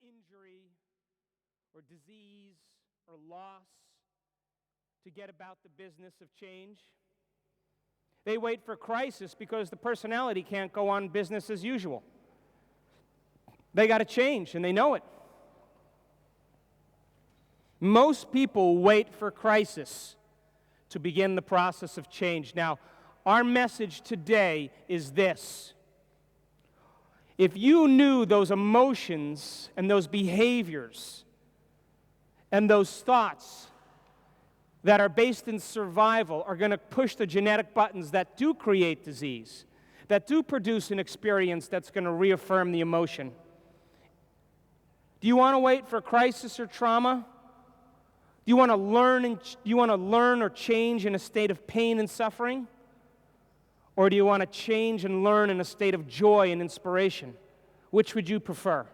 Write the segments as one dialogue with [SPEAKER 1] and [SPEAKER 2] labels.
[SPEAKER 1] injury or disease or loss to get about the business of change. They wait for crisis because the personality can't go on business as usual. They got to change, and they know it. Most people wait for crisis to begin the process of change. Now, our message today is this. If you knew those emotions and those behaviors and those thoughts that are based in survival are going to push the genetic buttons that do create disease, that do produce an experience that's going to reaffirm the emotion. Do you want to wait for crisis or trauma? Do you want to learn or change in a state of pain and suffering? Or do you want to change and learn in a state of joy and inspiration? Which would you prefer?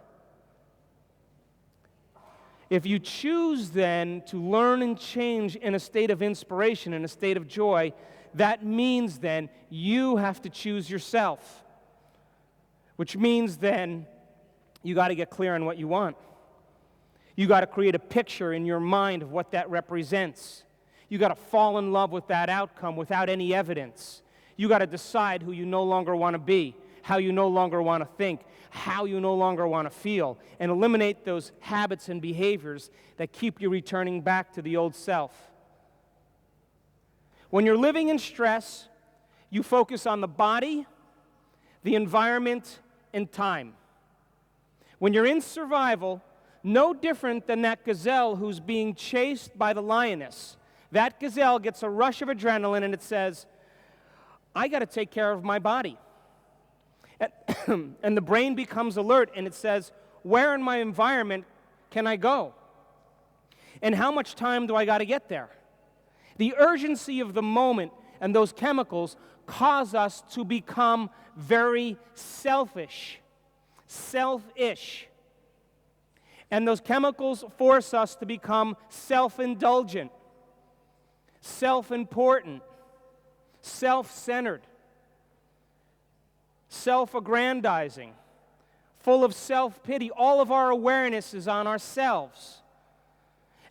[SPEAKER 1] If you choose then to learn and change in a state of inspiration, in a state of joy, that means then you have to choose yourself. Which means then you got to get clear on what you want. You got to create a picture in your mind of what that represents. You got to fall in love with that outcome without any evidence. You got to decide who you no longer want to be, how you no longer want to think, how you no longer want to feel, and eliminate those habits and behaviors that keep you returning back to the old self. When you're living in stress, you focus on the body, the environment, and time. When you're in survival, no different than that gazelle who's being chased by the lioness. That gazelle gets a rush of adrenaline and it says, I got to take care of my body. And the brain becomes alert and it says, where in my environment can I go? And how much time do I got to get there? The urgency of the moment and those chemicals cause us to become very selfish. And those chemicals force us to become self-indulgent, self-important, self-centered, self-aggrandizing, full of self-pity. All of our awareness is on ourselves.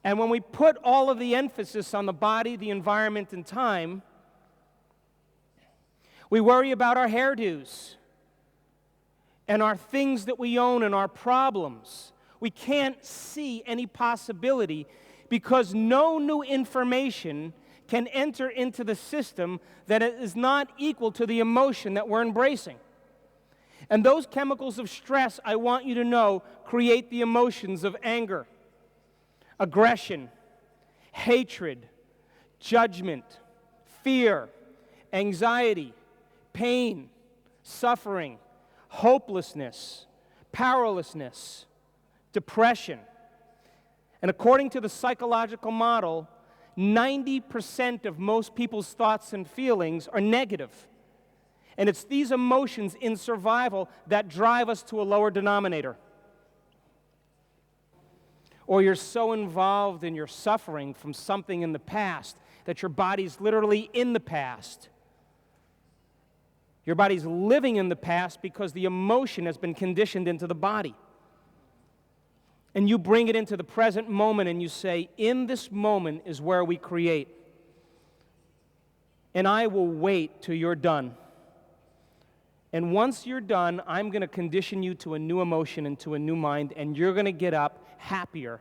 [SPEAKER 1] And when we put all of the emphasis on the body, the environment, and time, we worry about our hairdos and our things that we own and our problems. We can't see any possibility because no new information can enter into the system that is not equal to the emotion that we're embracing. And those chemicals of stress, I want you to know, create the emotions of anger, aggression, hatred, judgment, fear, anxiety, pain, suffering, hopelessness, powerlessness, depression. And according to the psychological model, 90% of most people's thoughts and feelings are negative. And it's these emotions in survival that drive us to a lower denominator. Or you're so involved in your suffering from something in the past that your body's literally in the past. Your body's living in the past because the emotion has been conditioned into the body. And you bring it into the present moment and you say, in this moment is where we create. And I will wait till you're done. And once you're done, I'm going to condition you to a new emotion and to a new mind, and you're going to get up happier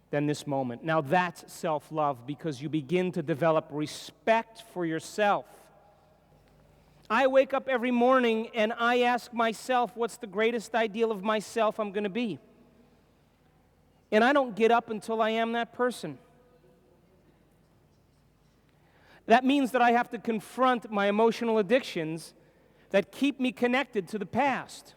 [SPEAKER 1] than this moment. Now that's self-love because you begin to develop respect for yourself. I wake up every morning and I ask myself, what's the greatest ideal of myself I'm going to be? And I don't get up until I am that person. That means that I have to confront my emotional addictions that keep me connected to the past.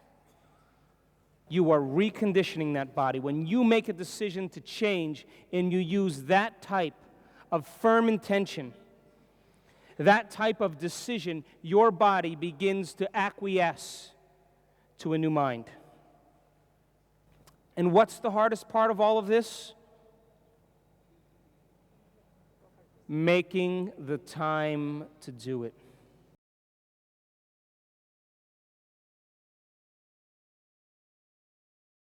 [SPEAKER 1] You are reconditioning that body. When you make a decision to change and you use that type of firm intention, that type of decision, your body begins to acquiesce to a new mind. And what's the hardest part of all of this? Making the time to do it.